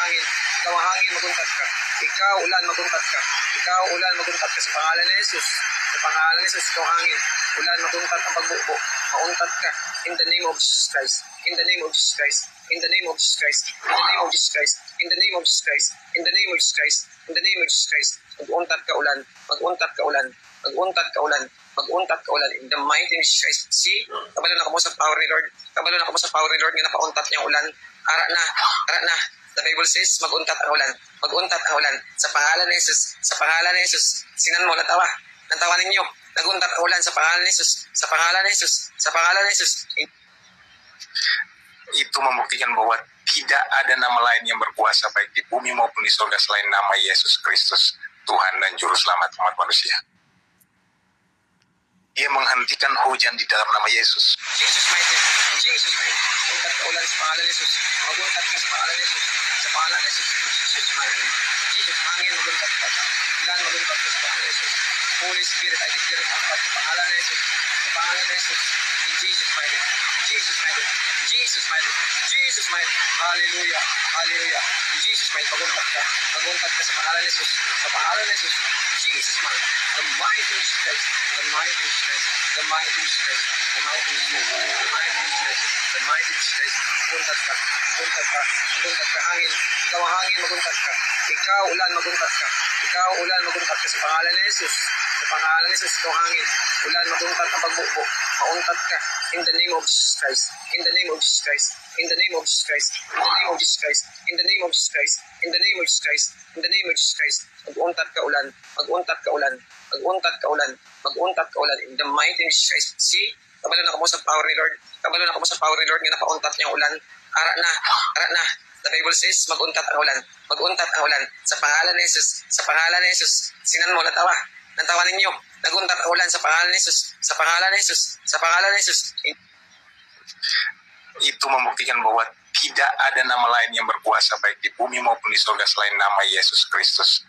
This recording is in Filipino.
hangin. Ikaw ang hangin, maguntat ka. Ikaw, ulan, maguntat ka. Ikaw, ulan, maguntat ka sa pangalan ni Jesus. Sa pangalan ni Jesus, ikaw hangin. Ulan, maguntat ang pagbubo. Mauntat ka. In the name of Jesus Christ. In the name of Jesus Christ. In the name of Jesus Christ. In the name of Jesus Christ. In the name of Jesus Christ. In the name of Jesus Christ. In the name of Jesus Christ. Mag-untat ka ulan. Mag-untat ka ulan. Mag-untat ka ulan. Mag-untat ka ulan. In the mighty name of Jesus Christ. See? Kabalo na ka mo sa power ni Lord. Kabalo na ka mo sa power ni Lord nga napauntat niyang ulan. Ara na. Ara na. The Bible says, mag-untat ang ulan. Mag-untat ang ulan. Sa pangalan ni Jesus. Sa pangalan ni Jesus. Sinan mo, natawa. Natawa ninyo. Naguntat ang ulan sa pangalan ni Jesus. Sa pangalan ni Jesus. Sa pangalan ni Jesus. Itu membuktikan bahwa tidak ada nama lain yang berkuasa baik di bumi maupun di surga selain nama Yesus Kristus, Tuhan dan Juru Selamat umat manusia. Dia menghentikan hujan di dalam nama Yesus. Jesus mighty. Jesus mighty. Untat ka ulan sa pangalan ni Jesus. Maguntat ka sa pangalan ni Jesus. Sa pangalan ni Jesus. Jesus mighty. Jesus hangin, maguntat ka. Ulan, maguntat ka sa pangalan ni Jesus. Holy Spirit, I declare ang pangalan ni Jesus. Sa pangalan ni Jesus. In Jesus mighty. Jesus mighty. Jesus mighty. Jesus mighty. Hallelujah. Hallelujah. In Jesus mighty. Maguntat ka. Maguntat ka sa pangalan ni Jesus. Sa pangalan ni Jesus. Jesus mighty. The mighty Jesus Christ. The mighty Jesus Christ. The mighty Jesus Christ. The mighty Jesus Christ. The mighty Jesus Christ. The mighty Jesus Christ. Maguntat ka. Maguntat ka. Maguntat ka hangin. Ikaw ang hangin, maguntat ka. Ikaw ulan, maguntat ka. Ikaw ulan, maguntat ka sa pangalan ni Jesus. Sa pangalan ni Jesus, ikaw hangin. Ulan, maguntat ang pagbubo. Mauntat ka. In the name of Jesus Christ. In the name of Jesus Christ. In the name of Jesus Christ. In the name of Jesus Christ. In the name of Jesus Christ. In the name of Jesus Christ. In the name of Jesus Christ. Mag-untat ka ulan. Mag-untat ka ulan. Mag-untat ka ulan. Mag-untat ka ulan. In the mighty name of Jesus Christ. See? Kabalo na ka mo sa power ni Lord. Kabalo na ka mo sa power ni Lord nga napauntat niyang ulan. Ara na. Ara na. The Bible says, mag-untat ang ulan. Mag-untat ang ulan. Sa pangalan ni Jesus. Sa pangalan ni Jesus. Sinan mo, natawa. Natawa ninyo. Naguntat ang ulan sa pangalan ni Jesus. Sa pangalan ni Jesus. Sa pangalan ni Jesus. Itu membuktikan bahwa tidak ada nama lain yang berkuasa baik di bumi maupun di surga selain nama Yesus Kristus.